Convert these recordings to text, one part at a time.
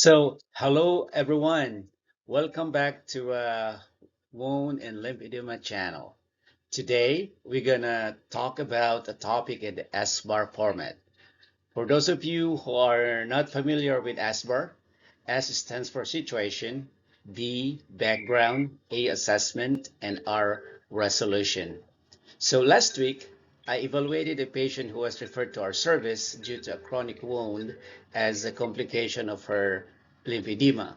Hello everyone. Welcome back to Wound and Lymphedema channel. Today, we're gonna talk about a topic in the SBAR format. For those of you who are not familiar with SBAR, S stands for situation, B background, A assessment, and R resolution. So last week, I evaluated a patient who was referred to our service due to a chronic wound as a complication of her lymphedema.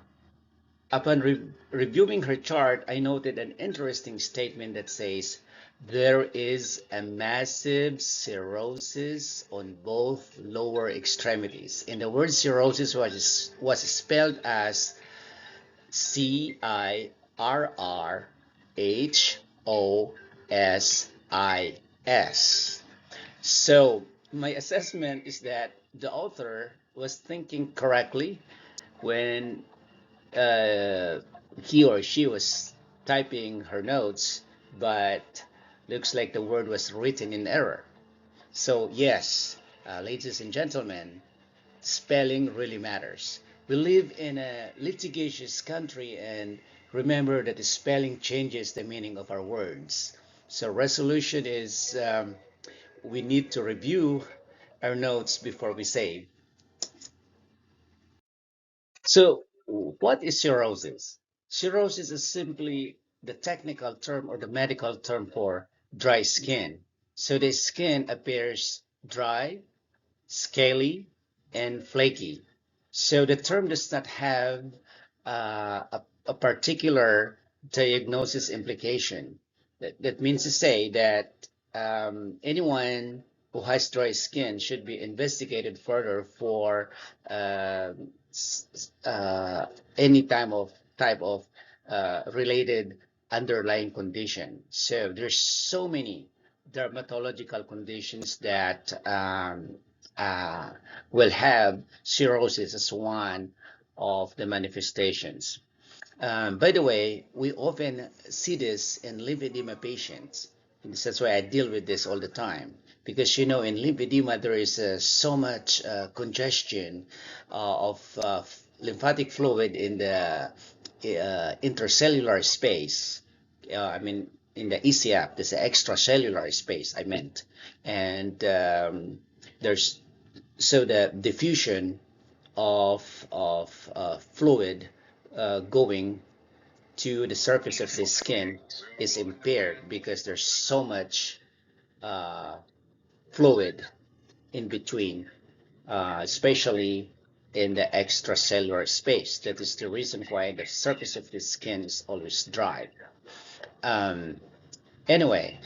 Upon reviewing her chart, I noted an interesting statement that says there is a massive cirrhosis on both lower extremities. And the word cirrhosis was spelled as CIRRHOSIS. So my assessment is that the author was thinking correctly when uh, he or she was typing her notes, but looks like the word was written in error. So yes, ladies and gentlemen, spelling really matters. We live in a litigious country, and remember that the spelling changes the meaning of our words. So resolution is we need to review our notes before we save. So what is cirrhosis? Cirrhosis is simply the technical term or the medical term for dry skin. So the skin appears dry, scaly, and flaky. So the term does not have a particular diagnosis implication. That means to say that anyone who has dry skin should be investigated further for uh, any type of related underlying condition. So there's so many dermatological conditions that uh, will have cirrhosis as one of the manifestations. By the way, we often see this in lymphedema patients. And that's why I deal with this all the time. Because in lymphedema, there is so much congestion of lymphatic fluid in the intercellular space. I mean, in the ECF, there's an extracellular space, I meant. And there's so the diffusion of fluid going to the surface of the skin is impaired because there's so much uh, fluid in between, especially in the extracellular space. That is the reason why the surface of the skin is always dry. Um, anyway,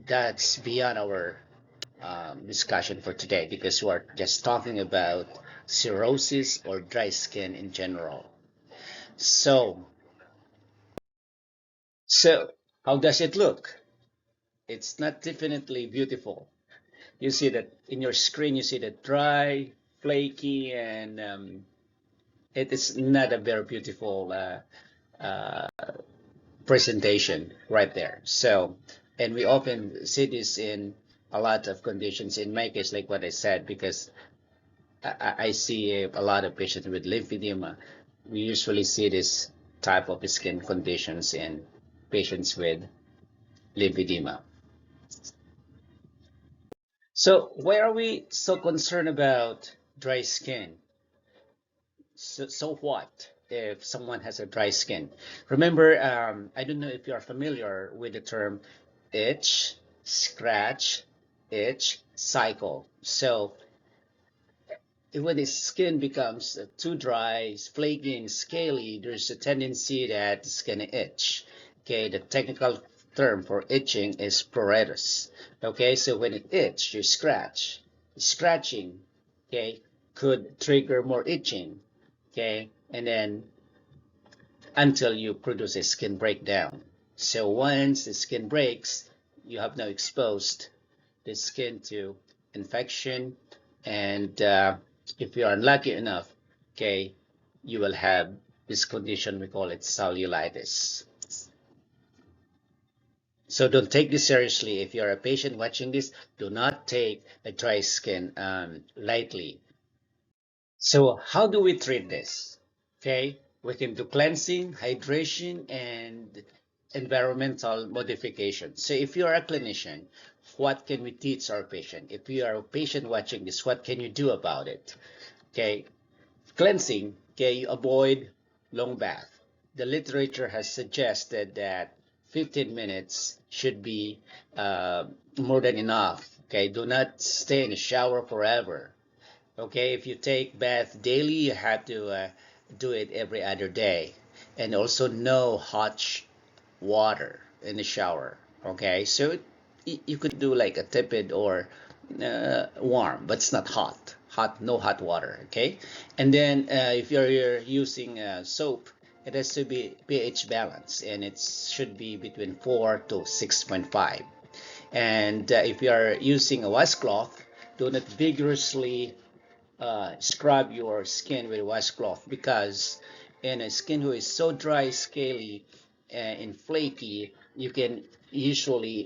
that's beyond our discussion for today because we're just talking about cirrhosis or dry skin in general. So, so how does it look? It's not definitely beautiful. You see that in your screen, you see that dry, flaky, and it is not a very beautiful uh, presentation right there. So, and we often see this in a lot of conditions. In my case, like what I said, because I see a lot of patients with lymphedema. We usually see this type of skin conditions in patients with lymphedema. So why are we so concerned about dry skin? So what if someone has a dry skin? Remember, I don't know if you are familiar with the term itch, scratch, itch, cycle. So when the skin becomes too dry, flaky, and scaly, there's a tendency that it's gonna itch. Okay, the technical term for itching is pruritus. Okay, so when it itches, you scratch. Scratching, okay, could trigger more itching. Okay, and then until you produce a skin breakdown. So once the skin breaks, you have now exposed the skin to infection, and if you are unlucky enough, okay, you will have this condition, we call it cellulitis. So don't take this seriously. If you're a patient watching this, do not take a dry skin lightly. So how do we treat this? Okay, we can do cleansing, hydration, and environmental modification. So if you're a clinician, what can we teach our patient? If you are a patient watching this, what can you do about it? Okay, cleansing, okay, you avoid long bath. The literature has suggested that 15 minutes should be more than enough. Okay, do not stay in the shower forever. Okay, if you take bath daily, you have to do it every other day, and also no hot water in the shower. Okay, so you could do like a tepid or warm, but it's not hot. Hot, no hot water. Okay, and then if you're using soap, it has to be pH balance, and it should be between 4 to 6.5. And if you are using a washcloth, do not vigorously scrub your skin with a washcloth, because in a skin who is so dry, scaly, and flaky, you can easily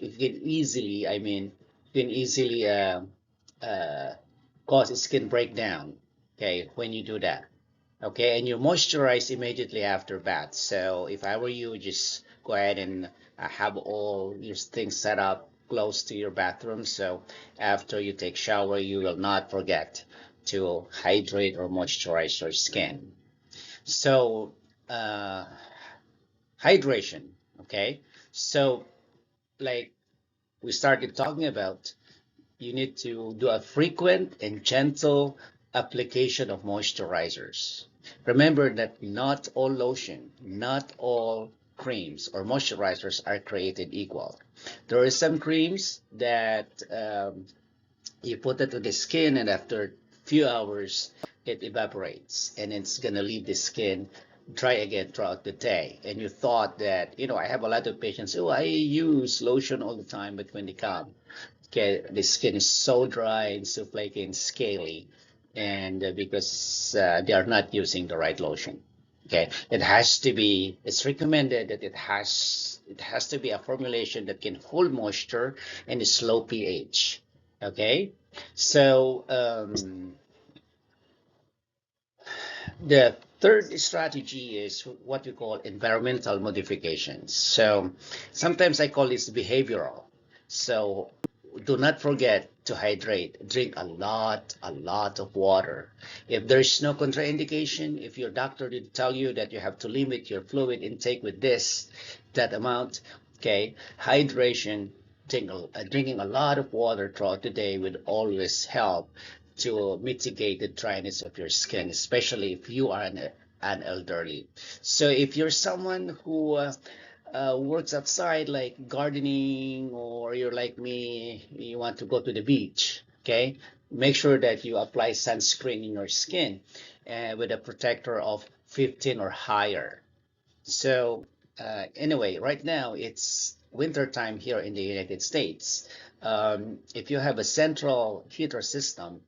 uh, cause skin breakdown. Okay, when you do that. Okay, and you moisturize immediately after bath. So if I were you, just go ahead and have all your things set up close to your bathroom. So after you take shower, you will not forget to hydrate or moisturize your skin. So uh, hydration. Okay, so like we started talking about, you need to do a frequent and gentle application of moisturizers. Remember that not all lotion, not all creams or moisturizers are created equal. There are some creams that you put it to the skin, and after a few hours it evaporates, and it's gonna leave the skin dry again throughout the day. And you thought that, I have a lot of patients, oh, I use lotion all the time, but when they come, okay, the skin is so dry and so flaky and scaly, and because they are not using the right lotion. Okay, it's recommended that it has to be a formulation that can hold moisture and is low pH. Okay, so the third strategy is what we call environmental modifications. So sometimes I call this behavioral. So do not forget to hydrate. Drink a lot of water. If there's no contraindication, if your doctor did tell you that you have to limit your fluid intake with that amount, okay, hydration, drinking a lot of water throughout the day would always help to mitigate the dryness of your skin, especially if you are an elderly. So if you're someone who works outside, like gardening, or you're like me, you want to go to the beach, okay? Make sure that you apply sunscreen in your skin with a protector of 15 or higher. So anyway, right now it's winter time here in the United States. If you have a central heater system,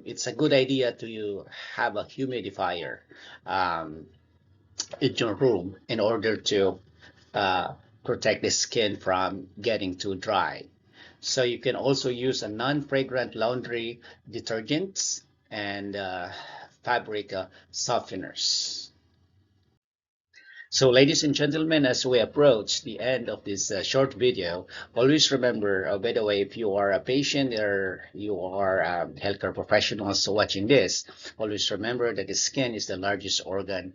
it's a good idea to have a humidifier um, in your room in order to uh, protect the skin from getting too dry. So you can also use a non-fragrant laundry detergents and fabric softeners. So, ladies and gentlemen, as we approach the end of this short video, always remember, by the way, if you are a patient or you are healthcare professionals watching this, always remember that the skin is the largest organ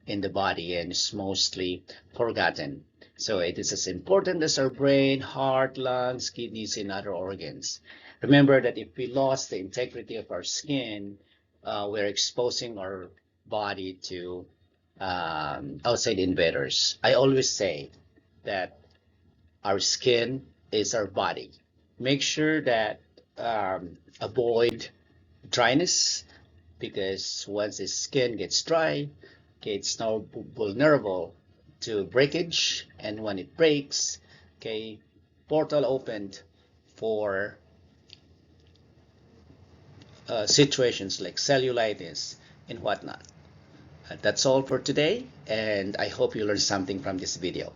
in the body and is mostly forgotten. So it is as important as our brain, heart, lungs, kidneys, and other organs. Remember that if we lost the integrity of our skin, we're exposing our body to outside invaders. I always say that our skin is our body. Make sure that avoid dryness, because once the skin gets dry, okay, it's now vulnerable to breakage, and when it breaks, okay, portal opened for situations like cellulitis and whatnot. That's all for today, and I hope you learned something from this video.